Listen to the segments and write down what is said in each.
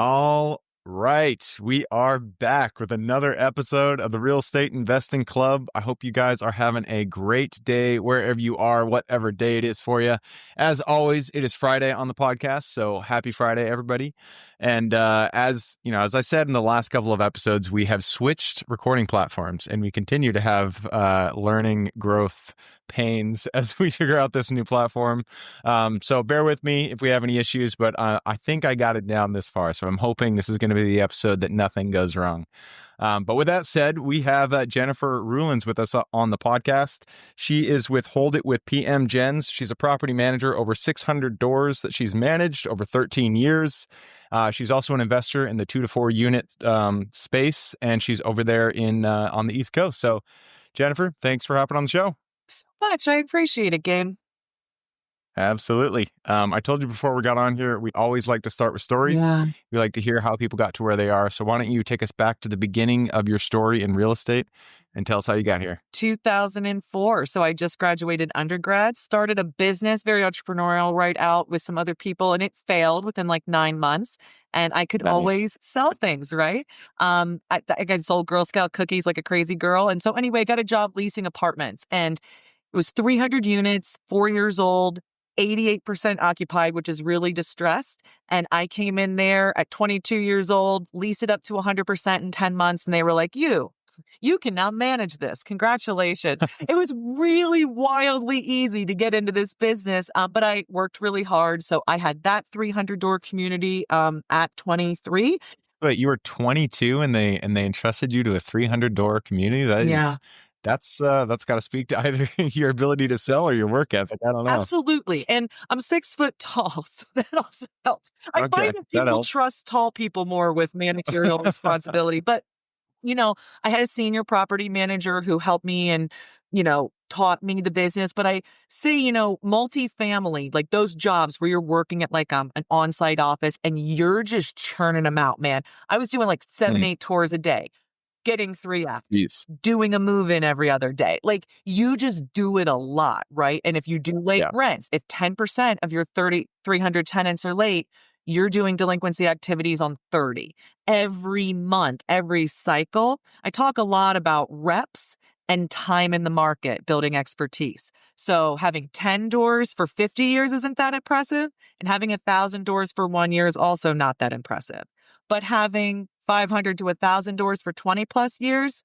All right. We are back with another episode of the Real Estate Investing Club. I hope you guys are having a great day wherever you are, whatever day it is for you. As always, it is Friday on the podcast. So happy Friday, everybody. And as you know, as I said in the last couple of episodes, we have switched recording platforms and we continue to have learning growth pains as we figure out this new platform. So bear with me if we have any issues, but I think I got it down this far. So I'm hoping this is going to be the episode that nothing goes wrong. But with that said, we have Jennifer Ruelens with us on the podcast. She is with Hold It with PM Gens. She's a property manager, over 600 doors that she's managed over 13 years. She's also an investor in the 2 to 4 unit space, and she's over there in on the East Coast. So Jennifer, thanks for hopping on the show. So much. I appreciate it, Gabe. Absolutely. I told you before we got on here, we always like to start with stories. Yeah. We like to hear how people got to where they are. So why don't you take us back to the beginning of your story in real estate and tell us how you got here? 2004. So I just graduated undergrad, started a business, very entrepreneurial, right out with some other people, and it failed within like 9 months. And I could always sell things, right? I sold Girl Scout cookies like a crazy girl. And so anyway, I got a job leasing apartments, and it was 300 units, 4 years old, 88% occupied, which is really distressed. And I came in there at 22 years old, leased it up to 100% in 10 months. And they were like, you can now manage this. Congratulations. It was really wildly easy to get into this business, but I worked really hard. So I had that 300 door community at 23. But you were 22 and they entrusted you to a 300 door community. That's got to speak to either your ability to sell or your work ethic. I don't know. Absolutely. And I'm 6 foot tall, so that also helps. I find that people trust tall people more with managerial responsibility. But, I had a senior property manager who helped me and, taught me the business. But I say, multifamily, like those jobs where you're working at like an on-site office and you're just churning them out, man. I was doing like 8 tours a day. Getting 3 apps, doing a move-in every other day. Like, you just do it a lot, right? And if you do late rents, if 10% of your 300 tenants are late, you're doing delinquency activities on 30. Every month, every cycle. I talk a lot about reps and time in the market, building expertise. So having 10 doors for 50 years isn't that impressive. And having 1,000 doors for 1 year is also not that impressive. But having 500 to 1,000 doors for 20 plus years,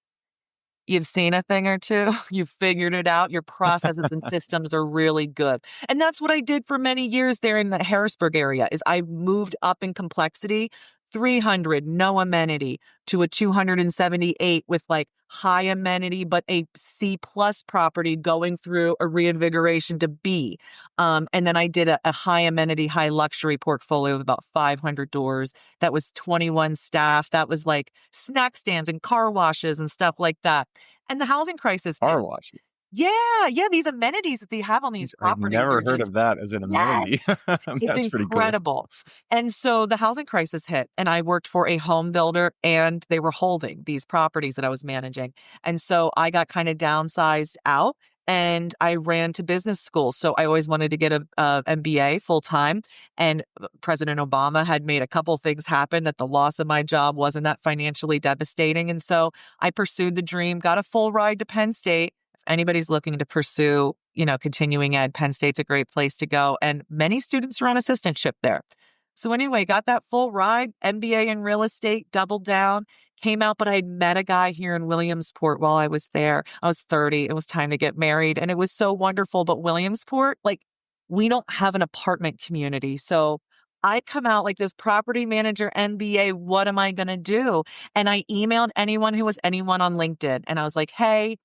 you've seen a thing or two. You've figured it out. Your processes and systems are really good. And that's what I did for many years there in the Harrisburg area is I moved up in complexity, 300, no amenity, to a 278 with like high amenity, but a C plus property going through a reinvigoration to B. And then I did a high amenity, high luxury portfolio of about 500 doors. That was 21 staff. That was like snack stands and car washes and stuff like that. And the housing crisis. Car washes. Yeah. These amenities that they have on these properties. I've never heard of that as an amenity. It's incredible. Cool. And so the housing crisis hit, and I worked for a home builder, and they were holding these properties that I was managing. And so I got kind of downsized out, and I ran to business school. So I always wanted to get a MBA full time. And President Obama had made a couple things happen that the loss of my job wasn't that financially devastating. And so I pursued the dream, got a full ride to Penn State. Anybody's looking to pursue, continuing ed, Penn State's a great place to go. And many students are on assistantship there. So anyway, got that full ride, MBA in real estate, doubled down, came out, but I had met a guy here in Williamsport while I was there. I was 30. It was time to get married, and it was so wonderful. But Williamsport, we don't have an apartment community. So I come out like this property manager MBA. What am I going to do? And I emailed anyone who was anyone on LinkedIn. And I was like, hey,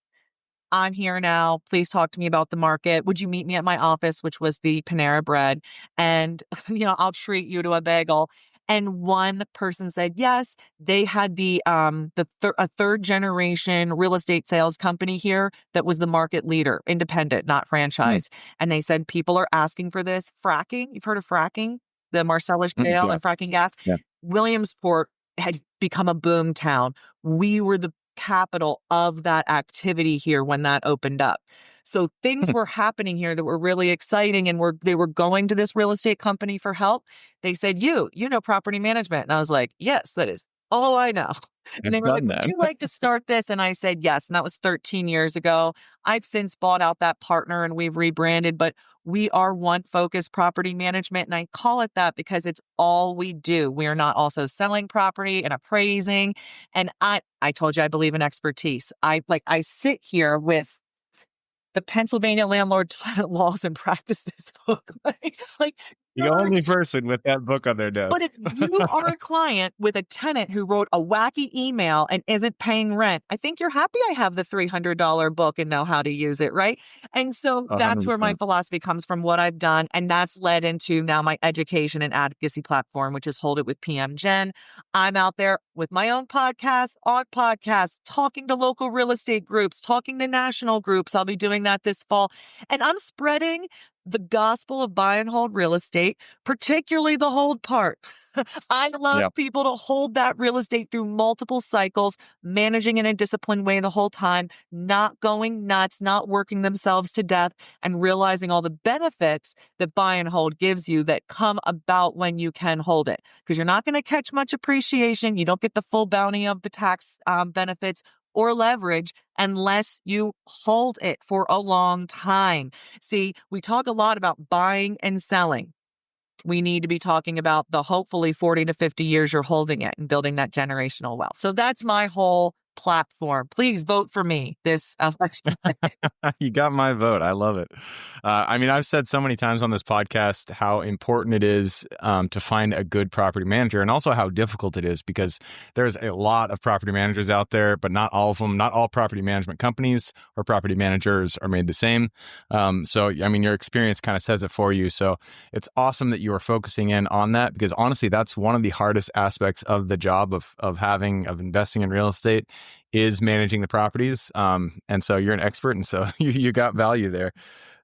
I'm here now. Please talk to me about the market. Would you meet me at my office, which was the Panera Bread? And, I'll treat you to a bagel. And one person said yes. They had a third generation real estate sales company here that was the market leader, independent, not franchise. And they said people are asking for this. Fracking. You've heard of fracking? The Marcellus shale and fracking gas. Yeah. Williamsport had become a boom town. We were the capital of that activity here when that opened up. So things were happening here that were really exciting, and they were going to this real estate company for help. They said, you know property management. And I was like, yes, that is all I know. And they I've were like, done would that. you like to start this? And I said, yes. And that was 13 years ago. I've since bought out that partner and we've rebranded, but we are One Focus Property Management. And I call it that because it's all we do. We are not also selling property and appraising. And I told you I believe in expertise. I sit here with the Pennsylvania Landlord Tenant Laws and Practices book. like The only person with that book on their desk. But if you are a client with a tenant who wrote a wacky email and isn't paying rent, I think you're happy I have the $300 book and know how to use it, right? And so that's where my 100%. philosophy comes from, what I've done. And that's led into now my education and advocacy platform, which is Hold It with PM Jen. I'm out there with my own podcast, on podcasts, talking to local real estate groups, talking to national groups. I'll be doing that this fall. And I'm spreading the gospel of buy and hold real estate, particularly the hold part. I love people to hold that real estate through multiple cycles, managing in a disciplined way the whole time, not going nuts, not working themselves to death, and realizing all the benefits that buy and hold gives you that come about when you can hold it. Because you're not going to catch much appreciation. You don't get the full bounty of the tax benefits or leverage unless you hold it for a long time. See, we talk a lot about buying and selling. We need to be talking about the hopefully 40 to 50 years you're holding it and building that generational wealth. So that's my whole platform. Please vote for me this election. You got my vote. I love it. I mean, I've said so many times on this podcast how important it is to find a good property manager, and also how difficult it is, because there's a lot of property managers out there, but not all of them. Not all property management companies or property managers are made the same. So, I mean, your experience kind of says it for you. So it's awesome that you are focusing in on that, because honestly, that's one of the hardest aspects of the job of investing in real estate, is managing the properties. And so you're an expert, and so you got value there.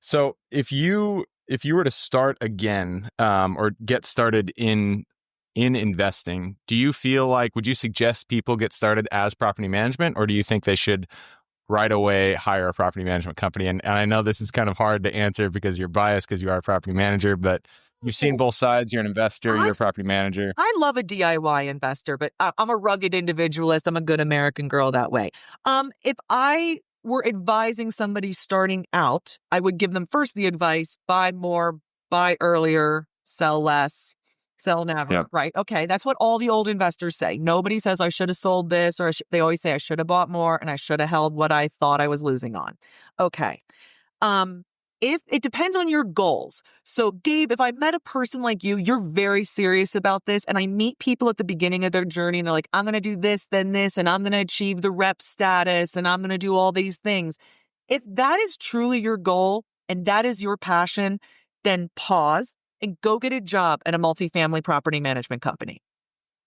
So if you were to start again, or get started in investing, do you feel like, would you suggest people get started as property management, or do you think they should right away hire a property management company? And I know this is kind of hard to answer because you're biased because you are a property manager, but you've seen both sides. You're an investor, you're a property manager. I love a DIY investor, but I'm a rugged individualist. I'm a good American girl that way. If I were advising somebody starting out, I would give them first the advice: buy more, buy earlier, sell less, sell never, right? Okay, that's what all the old investors say. Nobody says I should have sold this, or they always say I should have bought more and I should have held what I thought I was losing on. Okay. If it depends on your goals. So Gabe, if I met a person like you, you're very serious about this, and I meet people at the beginning of their journey and they're like, I'm going to do this, then this, and I'm going to achieve the rep status, and I'm going to do all these things. If that is truly your goal and that is your passion, then pause and go get a job at a multifamily property management company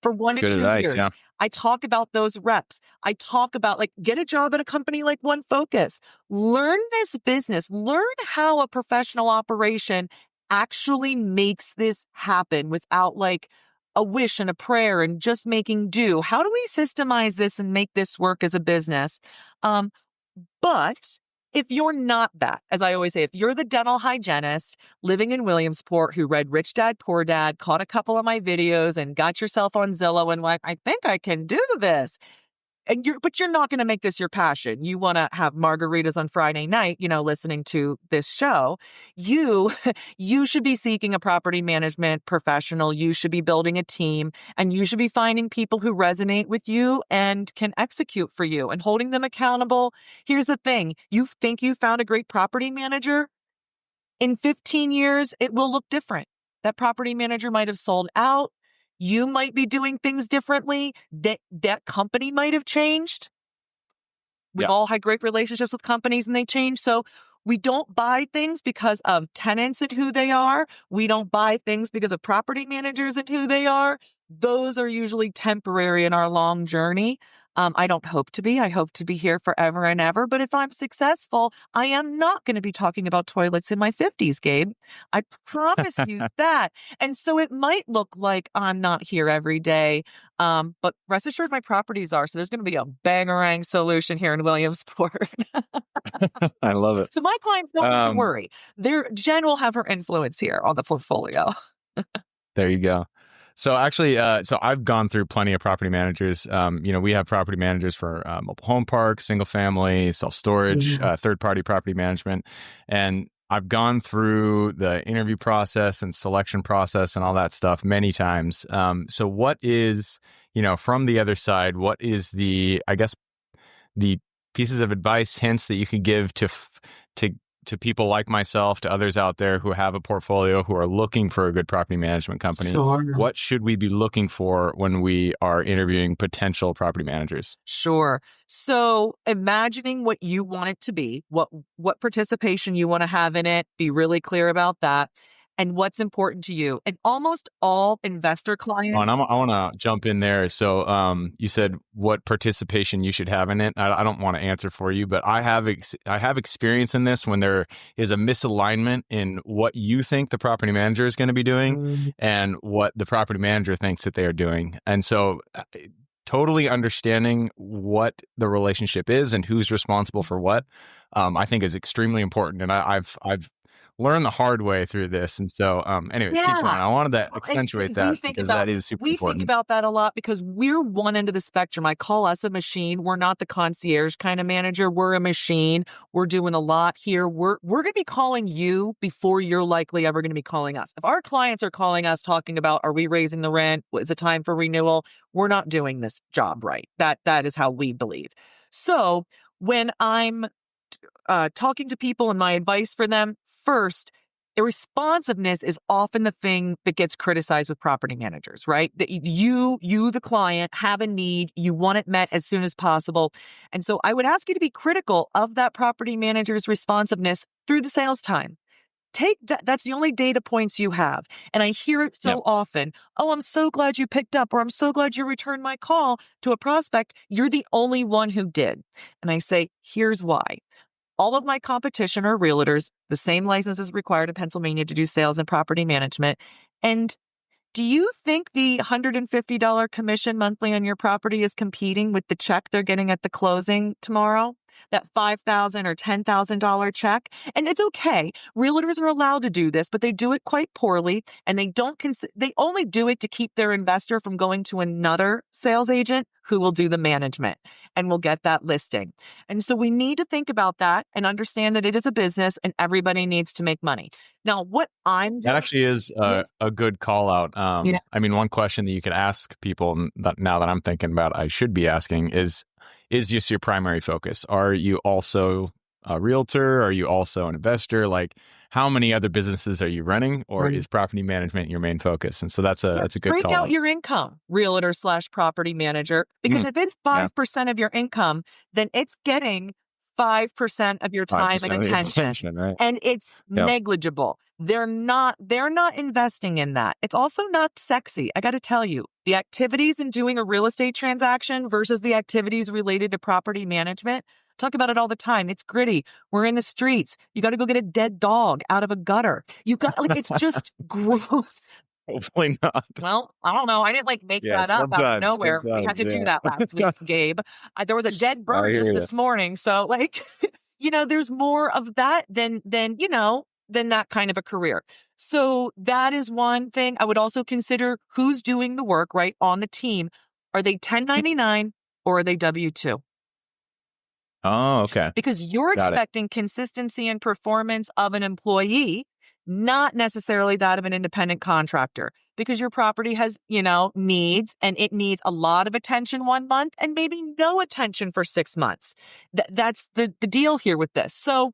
for 1 to 2 years. Yeah. I talk about those reps. I talk about, like, get a job at a company like One Focus. Learn this business. Learn how a professional operation actually makes this happen without like a wish and a prayer and just making do. How do we systemize this and make this work as a business? But if you're not that, as I always say, if you're the dental hygienist living in Williamsport who read Rich Dad, Poor Dad, caught a couple of my videos and got yourself on Zillow and like, I think I can do this. But you're not going to make this your passion. You want to have margaritas on Friday night, listening to this show. You should be seeking a property management professional. You should be building a team, and you should be finding people who resonate with you and can execute for you and holding them accountable. Here's the thing. You think you found a great property manager? In 15 years, it will look different. That property manager might have sold out. You might be doing things differently. That company might have changed. We've all had great relationships with companies and they change. So we don't buy things because of tenants and who they are. We don't buy things because of property managers and who they are. Those are usually temporary in our long journey. I don't hope to be. I hope to be here forever and ever. But if I'm successful, I am not going to be talking about toilets in my 50s, Gabe. I promise you that. And so it might look like I'm not here every day. But rest assured, my properties are. So there's going to be a bangarang solution here in Williamsport. I love it. So my clients don't need to worry. Jen will have her influence here on the portfolio. There you go. So actually, so I've gone through plenty of property managers. We have property managers for mobile home parks, single family, self-storage, third-party property management. And I've gone through the interview process and selection process and all that stuff many times. So what is, from the other side, what is the pieces of advice, hints that you could give to people like myself, to others out there who have a portfolio, who are looking for a good property management company? Sure. What should we be looking for when we are interviewing potential property managers? Sure. So imagining what you want it to be, what participation you want to have in it, be really clear about that. And what's important to you. And almost all investor clients. And I want to jump in there. So you said what participation you should have in it. I don't want to answer for you, but I have experience in this when there is a misalignment in what you think the property manager is going to be doing and what the property manager thinks that they are doing. And so totally understanding what the relationship is and who's responsible for what, I think is extremely important. And I've learn the hard way through this. And so, anyways, keep going. I wanted to accentuate that because that is super important. We think about that a lot because we're one end of the spectrum. I call us a machine. We're not the concierge kind of manager. We're a machine. We're doing a lot here. We're going to be calling you before you're likely ever going to be calling us. If our clients are calling us talking about, are we raising the rent? Is it time for renewal? We're not doing this job right. That is how we believe. So when I'm talking to people and my advice for them, first, irresponsiveness is often the thing that gets criticized with property managers, right? That you, the client, have a need, you want it met as soon as possible. And so I would ask you to be critical of that property manager's responsiveness through the sales time. Take that. That's the only data points you have. And I hear it so often. Oh, I'm so glad you picked up, or I'm so glad you returned my call to a prospect. You're the only one who did. And I say, here's why. All of my competition are realtors. The same license is required in Pennsylvania to do sales and property management. And do you think the $150 commission monthly on your property is competing with the check they're getting at the closing tomorrow? That $5,000 or $10,000 check? And it's okay. Realtors are allowed to do this, but they do it quite poorly. And they only do it to keep their investor from going to another sales agent who will do the management and will get that listing. And so we need to think about that and understand that it is a business and everybody needs to make money. Now, what I'm doing— That actually is a good call out. I mean, one question that you could ask people that now that I'm thinking about, I should be asking is just your primary focus? Are you also a realtor? Are you also an investor? Like, how many other businesses are you running, or is property management your main focus? And so that's a good call. Break out your income, realtor/property manager, because if it's 5% of your income, then it's getting 5% of your time and attention, right? And it's negligible. They're not investing in that. It's also not sexy. I got to tell you, the activities in doing a real estate transaction versus the activities related to property management, talk about it all the time. It's gritty. We're in the streets. You got to go get a dead dog out of a gutter. You got it's just gross. Hopefully not. Well, I don't know. I didn't make that up out of nowhere. We had to do that last week, Gabe. There was a dead bird just this morning. So there's more of that than that kind of a career. So that is one thing. I would also consider who's doing the work, right, on the team. Are they 1099 or are they W-2? Oh, okay. Because you're expecting consistency and performance of an employee, not necessarily that of an independent contractor, because your property has, needs, and it needs a lot of attention 1 month and maybe no attention for 6 months. That's the deal here with this. So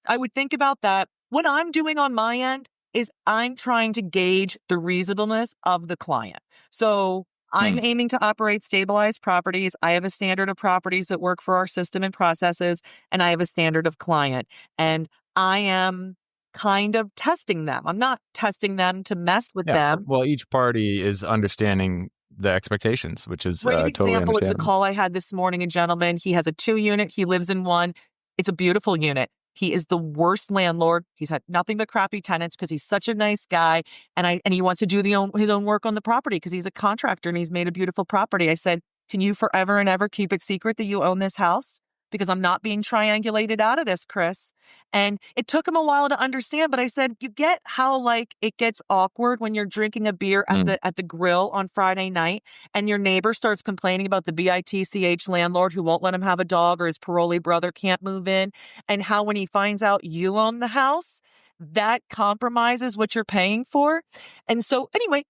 I would think about that. What I'm doing on my end is I'm trying to gauge the reasonableness of the client. So I'm aiming to operate stabilized properties. I have a standard of properties that work for our system and processes, and I have a standard of client. And I am kind of testing them. I'm not testing them to mess with them. Well, each party is understanding the expectations, which is Great totally example is the understandable. call I had this morning. A gentleman, he has a 2-unit. He lives in one. It's a beautiful unit. He is the worst landlord. He's had nothing but crappy tenants because he's such a nice guy. And he wants to do his own work on the property because he's a contractor and he's made a beautiful property. I said, can you forever and ever keep it secret that you own this house? Because I'm not being triangulated out of this, Chris. And it took him a while to understand, but I said, you get how like it gets awkward when you're drinking a beer at the grill on Friday night and your neighbor starts complaining about the BITCH landlord who won't let him have a dog or his parolee brother can't move in, and how when he finds out you own the house, that compromises what you're paying for. And so anyway,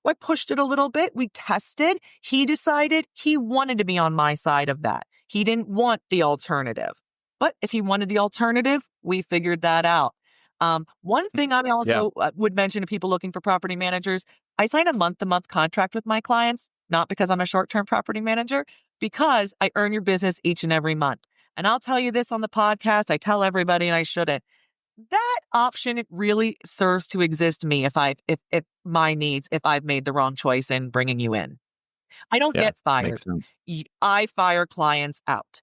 I pushed it a little bit. We tested. He decided he wanted to be on my side of that. He didn't want the alternative. But if he wanted the alternative, we figured that out. One thing I also would mention to people looking for property managers, I sign a month-to-month contract with my clients, not because I'm a short-term property manager, because I earn your business each and every month. And I'll tell you this on the podcast, I tell everybody and I shouldn't. That option really serves to exist me if my needs, if I've made the wrong choice in bringing you in. I don't get fired. Makes sense. I fire clients out.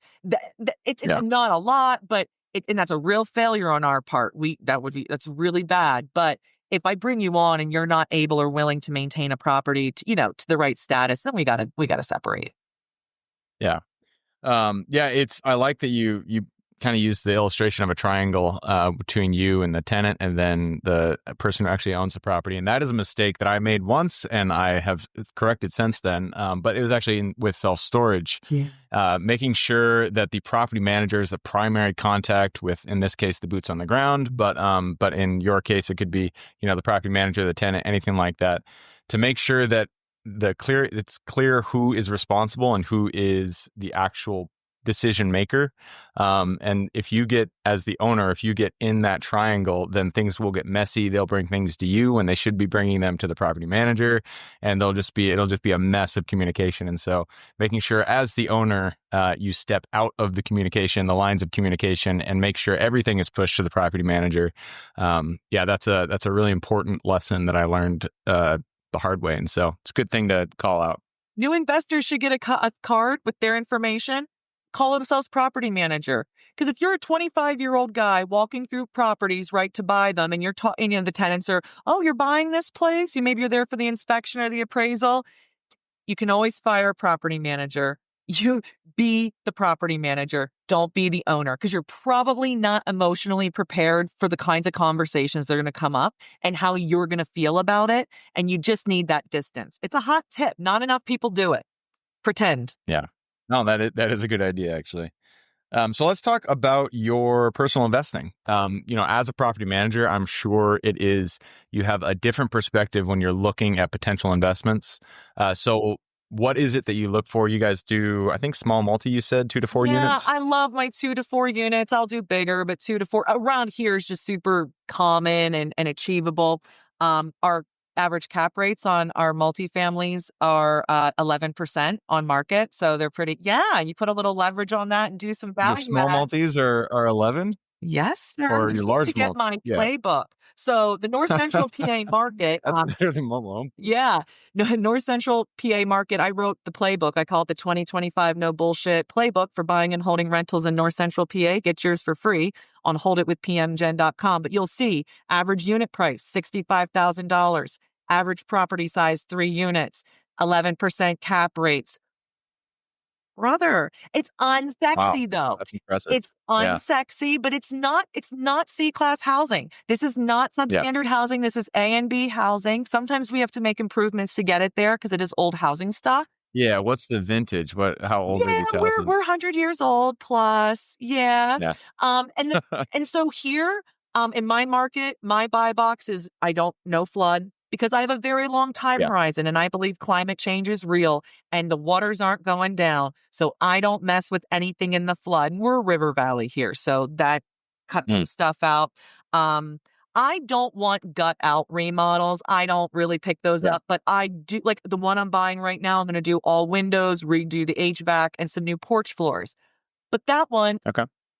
It's not a lot, but and that's a real failure on our part. That's really bad. But if I bring you on and you're not able or willing to maintain a property to the right status, then we gotta separate. Yeah. I like that you kind of use the illustration of a triangle between you and the tenant and then the person who actually owns the property. And that is a mistake that I made once and I have corrected since then. But it was actually with self-storage, making sure that the property manager is the primary contact with, in this case, the boots on the ground. But in your case, it could be, the property manager, the tenant, anything like that, to make sure that it's clear who is responsible and who is the actual decision maker. And if you get, as the owner, if you get in that triangle, then things will get messy. They'll bring things to you when they should be bringing them to the property manager, and it'll just be a mess of communication. And so making sure as the owner, you step out of the lines of communication, and make sure everything is pushed to the property manager. That's a really important lesson that I learned the hard way. And so it's a good thing to call out. New investors should get a card with their information. Call themselves property manager. Because if you're a 25-year-old guy walking through properties, right, to buy them, and you're talking, the tenants are, oh, you're buying this place? Maybe you're there for the inspection or the appraisal. You can always fire a property manager. You be the property manager. Don't be the owner, because you're probably not emotionally prepared for the kinds of conversations that are going to come up and how you're going to feel about it. And you just need that distance. It's a hot tip. Not enough people do it. Pretend. Yeah. No, that is a good idea, actually. So let's talk about your personal investing. As a property manager, I'm sure you have a different perspective when you're looking at potential investments. So what is it that you look for? You guys do, I think, small multi, you said 2 to 4 units? Yeah, I love my 2 to 4 units. I'll do bigger, but 2 to 4 around here is just super common and achievable. Our average cap rates on our multifamilies are 11% on market. So they're pretty, you put a little leverage on that and do some value. Your small multis are 11? Yes, sir. Or your large to get my playbook. So the North Central PA market. That's better than mobile home. Yeah. No, North Central PA market, I wrote the playbook. I call it the 2025 No Bullshit Playbook for buying and holding rentals in North Central PA. Get yours for free on holditwithpmgen.com. But you'll see average unit price, $65,000. Average property size, 3 units, 11% cap rates. Brother, it's unsexy though. That's impressive. It's unsexy, but it's not C-class housing. This is not substandard housing. This is A and B housing. Sometimes we have to make improvements to get it there because it is old housing stock. Yeah, what's the vintage? How old are these houses? We're 100 years old plus. Yeah. And so here, in my market, my buy box is no flood. Because I have a very long time horizon and I believe climate change is real and the waters aren't going down. So I don't mess with anything in the flood. We're a river valley here, so that cuts some stuff out. I don't want gut out remodels. I don't really pick those up, but I do, like the one I'm buying right now, I'm going to do all windows, redo the HVAC and some new porch floors. But that one,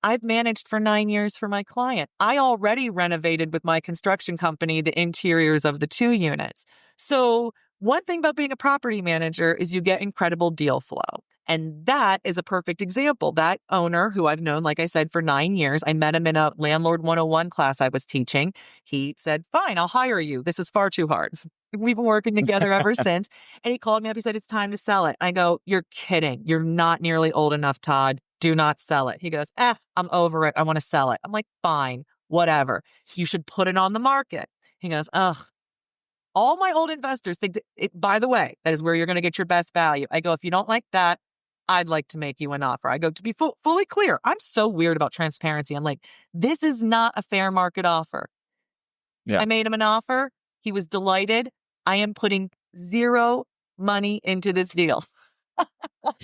I've managed for 9 years for my client. I already renovated with my construction company the interiors of the 2 units. So One thing about being a property manager is you get incredible deal flow. And that is a perfect example. That owner, who I've known, like I said, for 9 years, I met him in a Landlord 101 class I was teaching. He said, fine, I'll hire you. This is far too hard. We've been working together ever since. And he called me up. He said, it's time to sell it. I go, you're kidding. You're not nearly old enough, Todd. Do not sell it. He goes, I'm over it. I want to sell it. I'm like, fine, whatever. You should put it on the market. He goes, ugh. All my old investors think by the way, that is where you're going to get your best value. I go, if you don't like that, I'd like to make you an offer. I go, to be fully clear, I'm so weird about transparency. I'm like, this is not a fair market offer. Yeah. I made him an offer. He was delighted. I am putting zero money into this deal.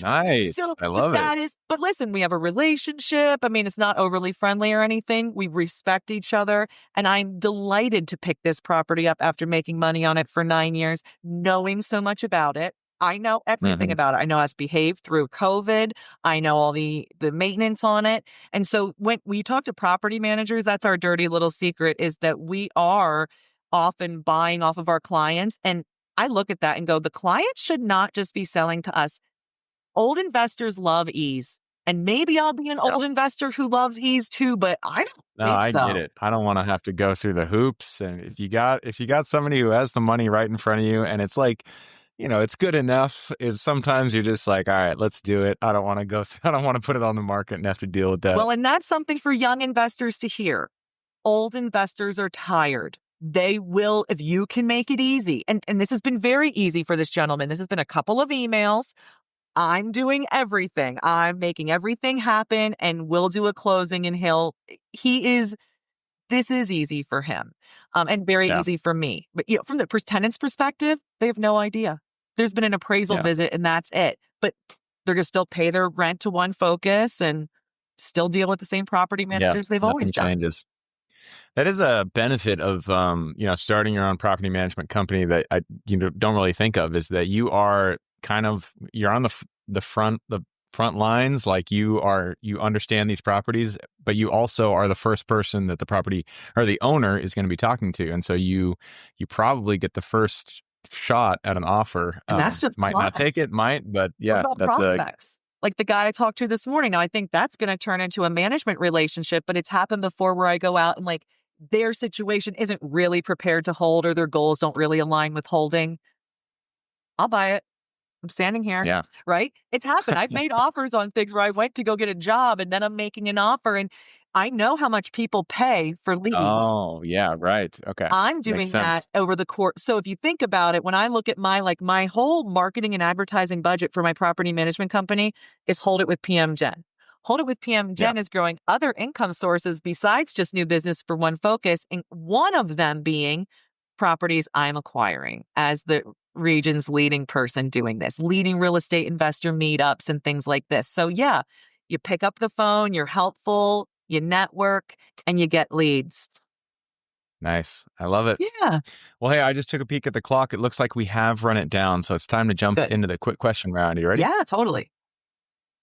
Nice. So I love it. But listen, we have a relationship. I mean, it's not overly friendly or anything. We respect each other. And I'm delighted to pick this property up after making money on it for 9 years, knowing so much about it. I know everything about it. I know how it's behaved through COVID. I know all the maintenance on it. And so when we talk to property managers, that's our dirty little secret, is that we are often buying off of our clients. And I look at that and go, the client should not just be selling to us. Old investors love ease. And maybe I'll be an old investor who loves ease too, but I don't think I so. get it. I don't want to have to go through the hoops. And if you got somebody who has the money right in front of you, and it's like, it's good enough, is sometimes you're just like, all right, let's do it. I don't want to I don't want to put it on the market and have to deal with that. Well, and that's something for young investors to hear. Old investors are tired. They will, if you can make it easy. And this has been very easy for this gentleman. This has been a couple of emails. I'm doing everything. I'm making everything happen, and we'll do a closing, and this is easy for him, and very easy for me. But from the tenant's perspective, they have no idea. There's been an appraisal visit and that's it. But they're going to still pay their rent to One Focus and still deal with the same property managers they've always done. Nothing changes. That is a benefit of, starting your own property management company that I don't really think of, is that you are you're on the front lines. Like you understand these properties, but you also are the first person that the property or the owner is going to be talking to. And so you probably get the first shot at an offer. And that's just might not take it, but yeah, what about prospects? Like the guy I talked to this morning. Now I think that's going to turn into a management relationship, but it's happened before where I go out and like their situation isn't really prepared to hold, or their goals don't really align with holding. I'll buy it. I'm standing here. Yeah. Right? It's happened. I've made offers on things where I went to go get a job and then I'm making an offer, and I know how much people pay for leads. Oh, yeah, right. Okay. I'm doing that over the course. So if you think about it, when I look at my whole marketing and advertising budget for my property management company is Hold It with PM Gen. Hold It with PM Gen is growing other income sources besides just new business for One Focus, and one of them being properties I'm acquiring as the region's leading person doing this, leading real estate investor meetups and things like this. So yeah, you pick up the phone, you're helpful, you network, and you get leads. Nice. I love it. Yeah. Well, hey, I just took a peek at the clock. It looks like we have run it down. So it's time to jump into the quick question round. Are you ready? Yeah, totally.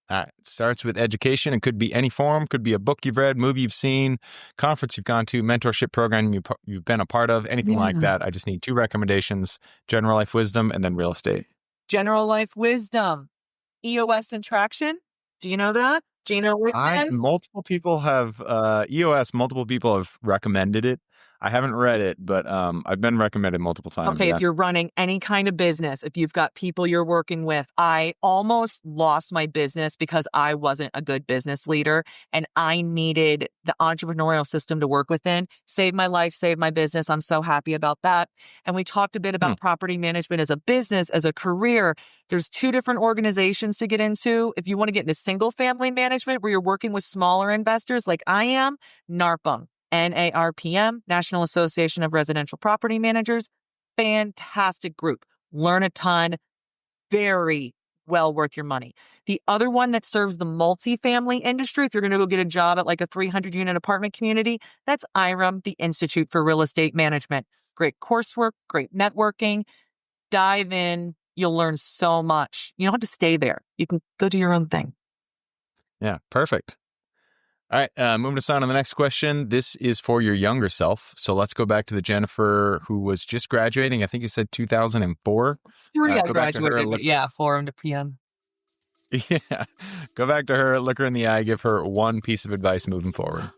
All right. It starts with education. It could be any form, could be a book you've read, movie you've seen, conference you've gone to, mentorship program you've been a part of, anything like that. I just need 2 recommendations: general life wisdom and then real estate. General life wisdom. EOS and traction. Do you know that? Gino Wickman? Multiple people have EOS. Multiple people have recommended it. I haven't read it, but I've been recommended multiple times. Okay, if you're running any kind of business, if you've got people you're working with, I almost lost my business because I wasn't a good business leader and I needed the entrepreneurial system to work within. Saved my life, saved my business. I'm so happy about that. And we talked a bit about property management as a business, as a career. There's 2 different organizations to get into. If you want to get into single family management where you're working with smaller investors like I am, NARPM. NARPM, National Association of Residential Property Managers. Fantastic group. Learn a ton. Very well worth your money. The other one that serves the multifamily industry, if you're going to go get a job at like a 300-unit apartment community, that's IREM, the Institute for Real Estate Management. Great coursework, great networking. Dive in. You'll learn so much. You don't have to stay there. You can go do your own thing. Yeah, perfect. All right, moving us on to the next question. This is for your younger self. So let's go back to the Jennifer who was just graduating. I think you said 2004. 3 I graduated, but yeah, 4 into PM. Yeah. Go back to her, look her in the eye, give her one piece of advice moving forward.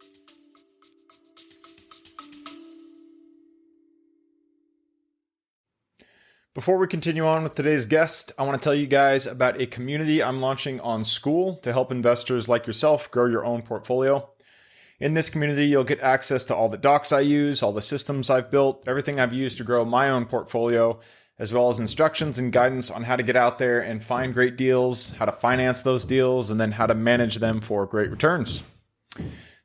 Before we continue on with today's guest, I want to tell you guys about a community I'm launching on School to help investors like yourself grow your own portfolio. In this community, you'll get access to all the docs I use, all the systems I've built, everything I've used to grow my own portfolio, as well as instructions and guidance on how to get out there and find great deals, how to finance those deals, and then how to manage them for great returns.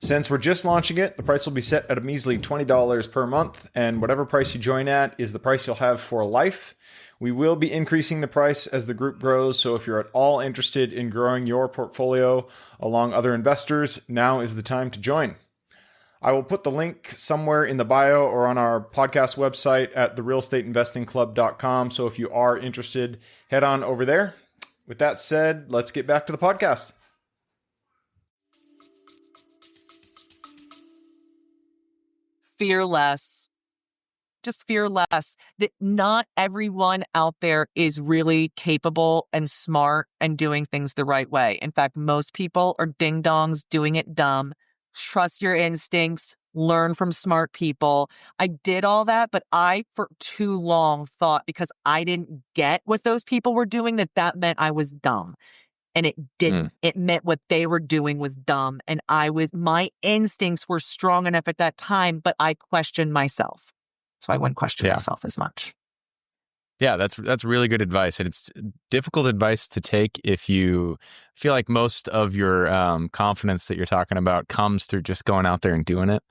Since we're just launching it, the price will be set at a measly $20 per month, and whatever price you join at is the price you'll have for life. We will be increasing the price as the group grows, so if you're at all interested in growing your portfolio along other investors, now is the time to join. I will put the link somewhere in the bio or on our podcast website at therealestateinvestingclub.com, so if you are interested, head on over there. With that said, let's get back to the podcast. Fear less. Just fear less. That not everyone out there is really capable and smart and doing things the right way. In fact, most people are ding-dongs doing it dumb. Trust your instincts. Learn from smart people. I did all that, but I, for too long, thought because I didn't get what those people were doing, that meant I was dumb. And it didn't. It meant what they were doing was dumb. And my instincts were strong enough at that time, but I questioned myself. So I wouldn't question myself as much. Yeah, that's really good advice. And it's difficult advice to take if you feel like most of your confidence that you're talking about comes through just going out there and doing it.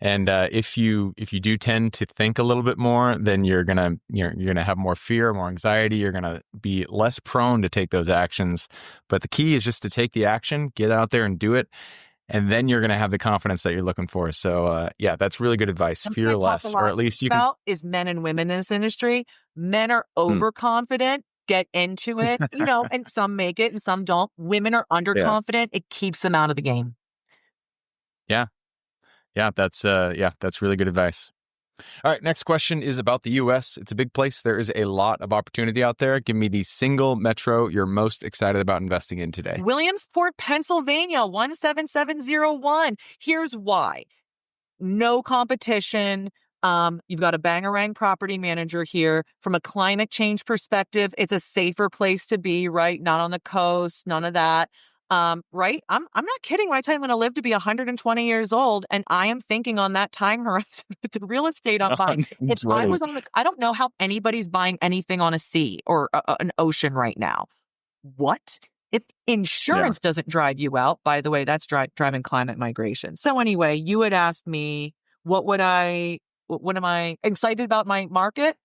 And if you do tend to think a little bit more, then you're gonna have more fear, more anxiety. You're gonna be less prone to take those actions. But the key is just to take the action, get out there and do it. And then you're going to have the confidence that you're looking for. So, yeah, that's really good advice. Fear less, or at least you can. Is men and women in this industry. Men are overconfident, get into it, and some make it and some don't. Women are underconfident. It keeps them out of the game. Yeah. Yeah, that's really good advice. All right, next question is about the U.S. It's a big place. There is a lot of opportunity out there. Give me the single metro you're most excited about investing in today. Williamsport, Pennsylvania, 17701. Here's why. No competition. You've got a bangarang property manager here. From a climate change perspective, it's a safer place to be, right? Not on the coast, none of that. Right? I'm not kidding when I tell you I'm going to live to be 120 years old, and I am thinking on that time horizon with the real estate I'm buying. If I was I don't know how anybody's buying anything on a sea or an ocean right now. What? If insurance doesn't drive you out, by the way, that's driving climate migration. So anyway, you had asked me, what am I excited about my market?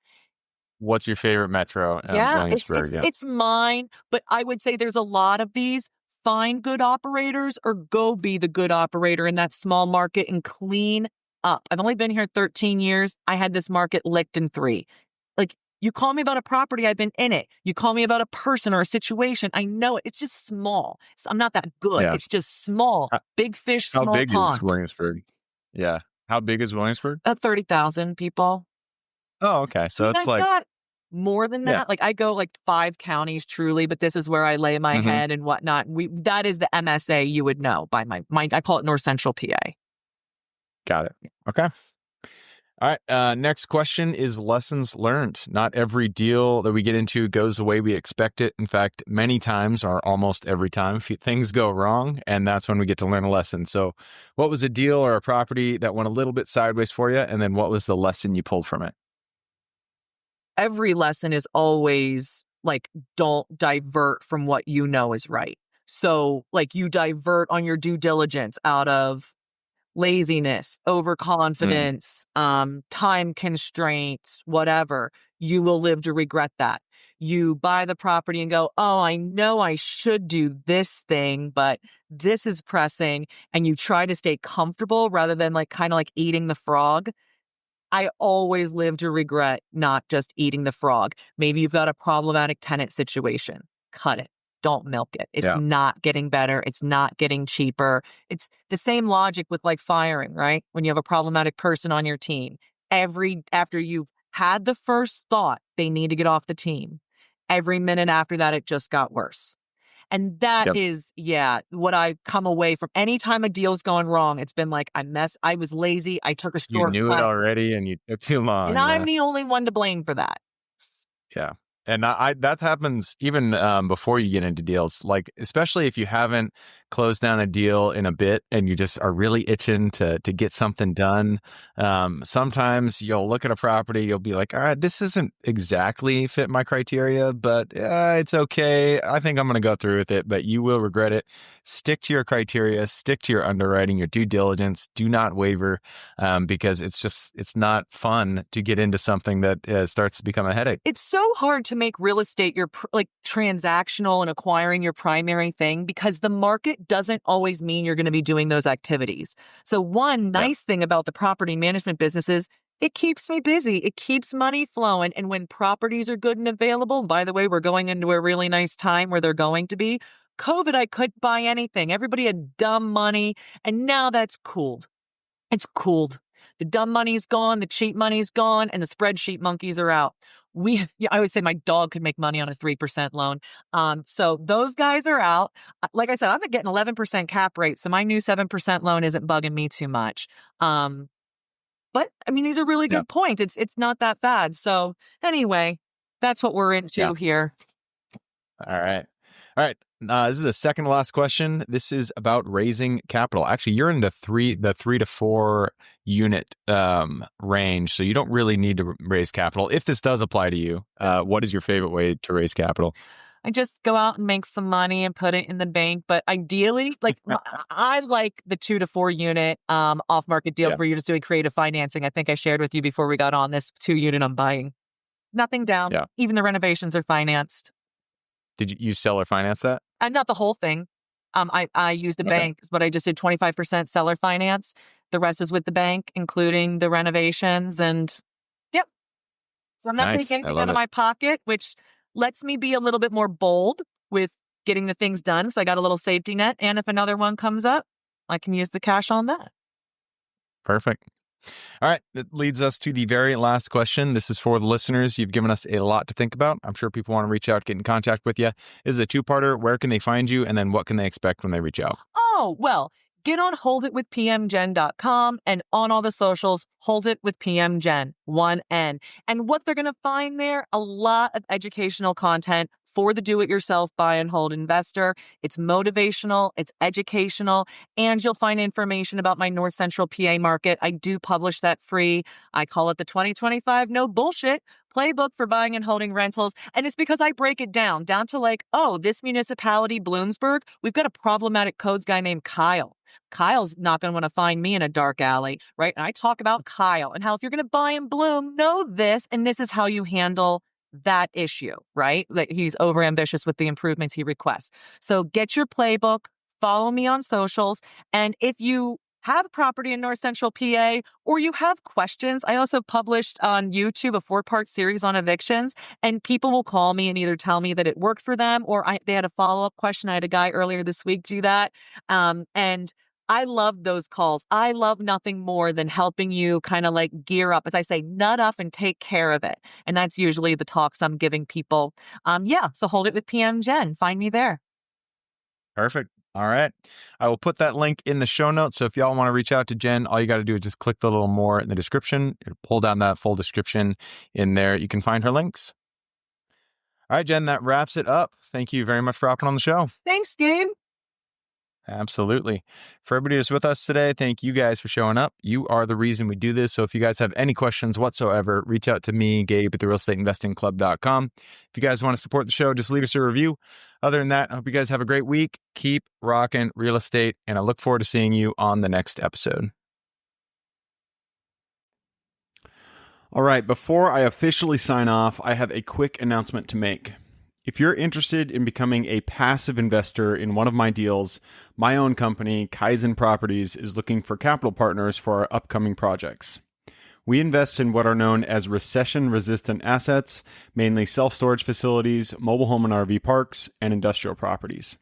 What's your favorite metro? Williamsburg. It's mine, but I would say there's a lot of these. Find good operators or go be the good operator in that small market and clean up. I've only been here 13 years. I had this market licked in 3. Like, you call me about a property, I've been in it. You call me about a person or a situation, I know it. It's just small. So I'm not that good. Yeah. It's just small. Big fish, small pond. How big is Williamsburg? Yeah. How big is Williamsburg? 30,000 people. Oh, okay. So it's like... more than that. Yeah. Like, I go 5 counties truly, but this is where I lay my head and whatnot. That is the MSA you would know by my I call it North Central PA. Got it. Okay. All right. Next question is lessons learned. Not every deal that we get into goes the way we expect it. In fact, many times or almost every time things go wrong, and that's when we get to learn a lesson. So what was a deal or a property that went a little bit sideways for you? And then what was the lesson you pulled from it? Every lesson is always don't divert from what you know is right. So you divert on your due diligence out of laziness, overconfidence, time constraints, whatever. You will live to regret that. You buy the property and go, oh, I know I should do this thing, but this is pressing. And you try to stay comfortable rather than kind of eating the frog. I always live to regret not just eating the frog. Maybe you've got a problematic tenant situation. Cut it. don't milk it. It's not getting better. It's not getting cheaper. It's the same logic with like firing, right? When you have a problematic person on your team, after you've had the first thought, they need to get off the team. Every minute after that, it just got worse. And that is, what I come away from. Anytime a deal's gone wrong, it's been like, I was lazy. I took a shortcut. You knew it already and you took too long. And I'm the only one to blame for that. Yeah. And that happens even before you get into deals, like especially if you haven't closed down a deal in a bit and you just are really itching to get something done. Sometimes you'll look at a property, you'll be like, all right, this isn't exactly fit my criteria, but it's okay. I think I'm going to go through with it, but you will regret it. Stick to your criteria, stick to your underwriting, your due diligence. Do not waver because it's not fun to get into something that starts to become a headache. It's so hard to make real estate your transactional and acquiring your primary thing because the market doesn't always mean you're going to be doing those activities. So one nice thing about the property management business is it keeps me busy. It keeps money flowing. And when properties are good and available, by the way, we're going into a really nice time where they're going to be. COVID, I couldn't buy anything. Everybody had dumb money. And now that's cooled. It's cooled. The dumb money's gone, the cheap money's gone, and the spreadsheet monkeys are out. I always say my dog could make money on a 3% loan. So those guys are out. Like I said, I'm getting 11% cap rate, so my new 7% loan isn't bugging me too much. But I mean, these are really good points. It's not that bad. So anyway, that's what we're into here. All right. This is the second to last question. This is about raising capital. Actually, you're in the 3 to 4 unit range, so you don't really need to raise capital. If this does apply to you, what is your favorite way to raise capital? I just go out and make some money and put it in the bank. But ideally, I like the 2 to 4 unit off-market deals where you're just doing creative financing. I think I shared with you before we got on this 2 unit I'm buying. Nothing down. Yeah. Even the renovations are financed. Did you seller finance that? Not the whole thing. I used the bank, but I just did 25% seller finance. The rest is with the bank, including the renovations. And so I'm not taking anything out of my pocket, which lets me be a little bit more bold with getting the things done. So I got a little safety net. And if another one comes up, I can use the cash on that. Perfect. All right. That leads us to the very last question. This is for the listeners. You've given us a lot to think about. I'm sure people want to reach out, get in contact with you. This is a 2-parter. Where can they find you? And then what can they expect when they reach out? Oh, well, get on holditwithpmjen.com and on all the socials, Hold It with PM Jen, 1N. And what they're going to find there, a lot of educational content for the do-it-yourself buy and hold investor. It's motivational, it's educational, and you'll find information about my North Central PA market. I do publish that free. I call it the 2025 No Bullshit Playbook for Buying and Holding Rentals. And it's because I break it down to this municipality, Bloomsburg, we've got a problematic codes guy named Kyle. Kyle's not going to want to find me in a dark alley, right? And I talk about Kyle and how if you're going to buy in Bloom, know this, and this is how you handle that issue, right? That he's overambitious with the improvements he requests. So get your playbook, follow me on socials. And if you have property in North Central PA or you have questions, I also published on YouTube a 4-part series on evictions, and people will call me and either tell me that it worked for them or they had a follow-up question. I had a guy earlier this week do that. And I love those calls. I love nothing more than helping you kind of gear up, as I say, nut up and take care of it. And that's usually the talks I'm giving people. So Hold It with PM Jen. Find me there. Perfect. All right. I will put that link in the show notes. So if y'all want to reach out to Jen, all you got to do is just click the little more in the description. It'll pull down that full description in there. You can find her links. All right, Jen, that wraps it up. Thank you very much for hopping on the show. Thanks, Gabe. Absolutely. For everybody who's with us today, thank you guys for showing up. You are the reason we do this. So if you guys have any questions whatsoever, reach out to me, Gabe, at therealestateinvestingclub.com. If you guys want to support the show, just leave us a review. Other than that, I hope you guys have a great week. Keep rocking real estate, and I look forward to seeing you on the next episode. All right, before I officially sign off, I have a quick announcement to make. If you're interested in becoming a passive investor in one of my deals, my own company, Kaizen Properties, is looking for capital partners for our upcoming projects. We invest in what are known as recession-resistant assets, mainly self-storage facilities, mobile home and RV parks, and industrial properties.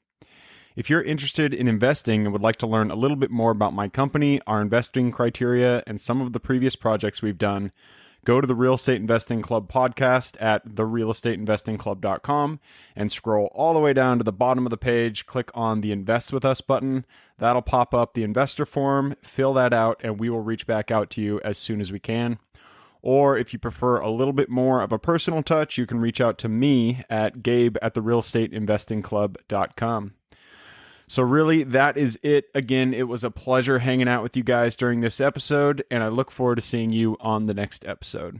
If you're interested in investing and would like to learn a little bit more about my company, our investing criteria, and some of the previous projects we've done, go to the Real Estate Investing Club podcast at therealestateinvestingclub.com and scroll all the way down to the bottom of the page. Click on the Invest With Us button. That'll pop up the investor form. Fill that out, and we will reach back out to you as soon as we can. Or if you prefer a little bit more of a personal touch, you can reach out to me at gabe@therealestateinvestingclub.com. So really, that is it. Again, it was a pleasure hanging out with you guys during this episode, and I look forward to seeing you on the next episode.